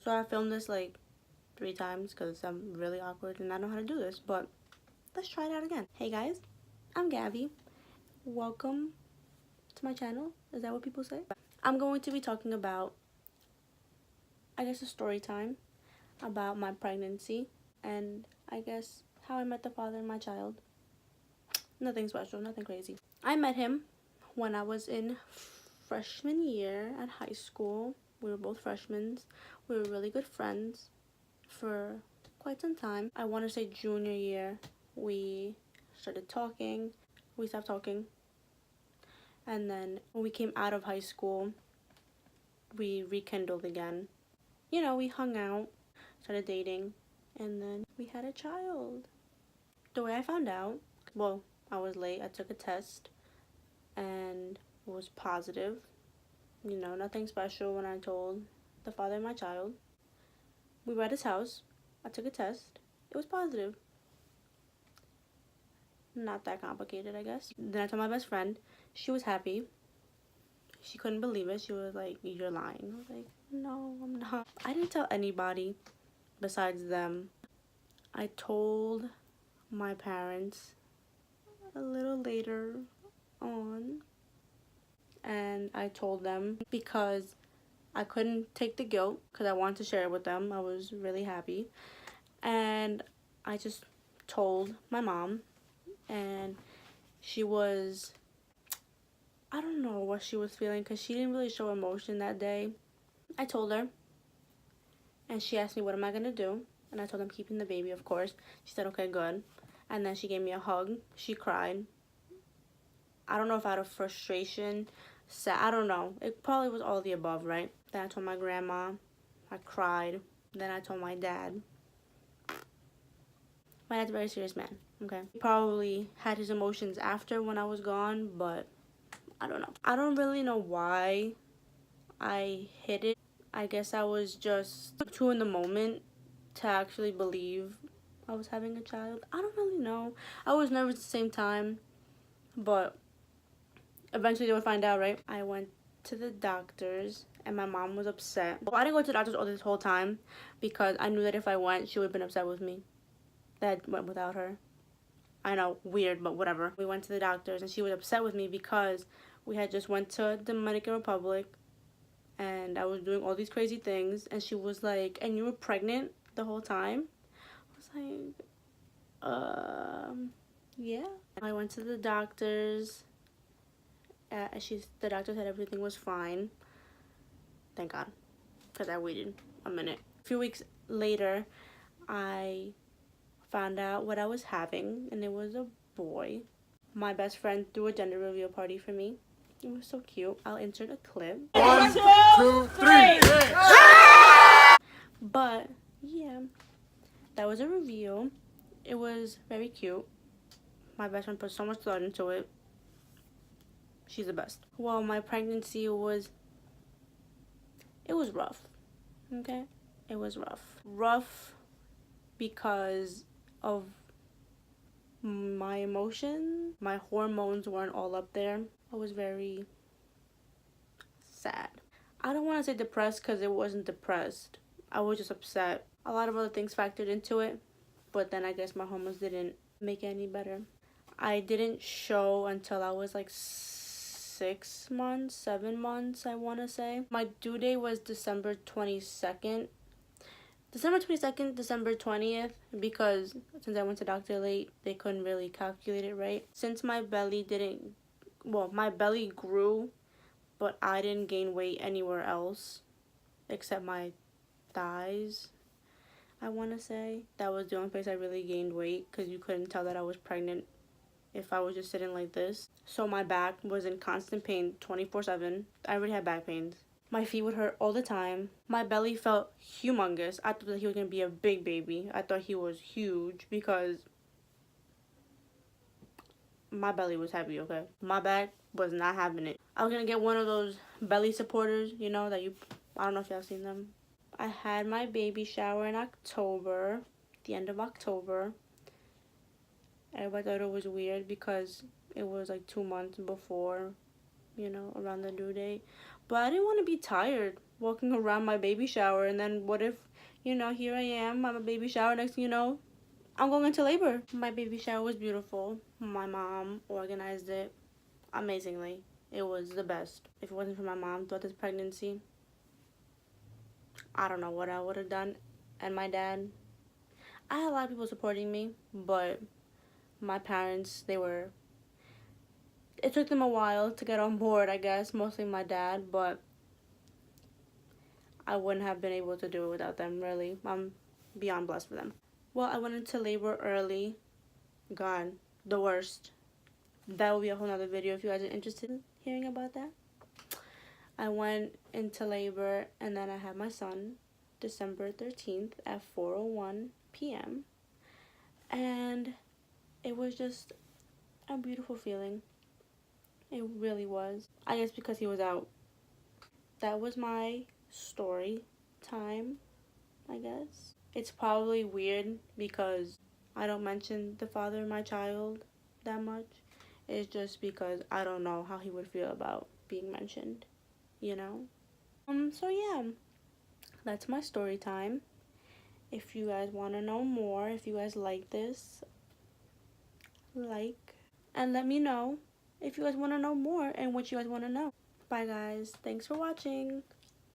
So I filmed this like 3 times because I'm really awkward and I don't know how to do this, but let's try it out again. Hey guys, I'm Gabby. Welcome to my channel. Is that what people say? I'm going to be talking about, I guess, a story time about my pregnancy and I guess how I met the father of my child. Nothing special, nothing crazy. I met him when I was in freshman year at high school. We were both freshmen. We were really good friends for quite some time. I want to say junior year, we started talking. We stopped talking. And then when we came out of high school, we rekindled again. You know, we hung out, started dating, and then we had a child. The way I found out, well, I was late. I took a test and it was positive. You know, nothing special when I told the father of my child. We were at his house. I took a test. It was positive. Not that complicated, I guess. Then I told my best friend. She was happy. She couldn't believe it. She was like, "You're lying." I was like, "No, I'm not." I didn't tell anybody besides them. I told my parents a little later on. And I told them because I couldn't take the guilt because I wanted to share it with them. I was really happy. And I just told my mom, and she was, I don't know what she was feeling because she didn't really show emotion that day. I told her, and she asked me, what am I going to do? And I told them, keeping the baby, of course. She said, okay, good. And then she gave me a hug. She cried. I don't know if out of frustration, sad, I don't know. It probably was all the above, right? Then I told my grandma. I cried. Then I told my dad. My dad's a very serious man, okay? He probably had his emotions after when I was gone, but I don't know. I don't really know why I hid it. I guess I was just too in the moment to actually believe I was having a child. I don't really know. I was nervous at the same time, but eventually they would find out, right? I went to the doctors and my mom was upset. Well, I didn't go to the doctors all this whole time because I knew that if I went, she would have been upset with me. That I went without her. I know, weird, but whatever. We went to the doctors and she was upset with me because we had just went to Dominican Republic and I was doing all these crazy things and she was like, and you were pregnant the whole time? I was like, yeah. I went to the doctors. The doctor said everything was fine. Thank God, because I waited a minute. A few weeks later, I found out what I was having, and it was a boy. My best friend threw a gender reveal party for me. It was so cute. I'll insert a clip. 1, 2, 3. But yeah, that was a reveal. It was very cute. My best friend put so much thought into it. She's the best. Well, my pregnancy was rough. Okay? It was rough. Rough because of my emotions. My hormones weren't all up there. I was very sad. I don't want to say depressed because it wasn't depressed. I was just upset. A lot of other things factored into it, but then I guess my hormones didn't make it any better. I didn't show until I was like 6 months, 7 months, I want to say. My due date was December 22nd. December 22nd, December 20th, because since I went to doctor late, they couldn't really calculate it right. Since my belly my belly grew, but I didn't gain weight anywhere else except my thighs, I want to say. That was the only place I really gained weight because you couldn't tell that I was pregnant if I was just sitting like this. So my back was in constant pain 24/7. I already had back pains. My feet would hurt all the time. My belly felt humongous. I thought that he was going to be a big baby. I thought he was huge because my belly was heavy, okay? My back was not having it. I was going to get one of those belly supporters, you know, I don't know if y'all seen them. I had my baby shower in October, the end of October. Everybody thought it was weird because it was like 2 months before, you know, around the due date. But I didn't want to be tired. walking around my baby shower, and then what if, you know, here I am, I'm a baby shower, next thing you know, I'm going into labor. My baby shower was beautiful. My mom organized it amazingly. It was the best. If it wasn't for my mom throughout this pregnancy, I don't know what I would have done. And my dad, I had a lot of people supporting me, but my parents, it took them a while to get on board, I guess, mostly my dad, but I wouldn't have been able to do it without them, really. I'm beyond blessed for them. Well, I went into labor early. God, the worst. That will be a whole nother video if you guys are interested in hearing about that. I went into labor and then I had my son December 13th at 4:01 p.m. And it was just a beautiful feeling. It really was. I guess because he was out. That was my story time, I guess. It's probably weird because I don't mention the father of my child that much. It's just because I don't know how he would feel about being mentioned, you know? So yeah, that's my story time. If you guys want to know more, if you guys like this, and let me know if you guys want to know more and what you guys want to know. Bye guys. Thanks for watching.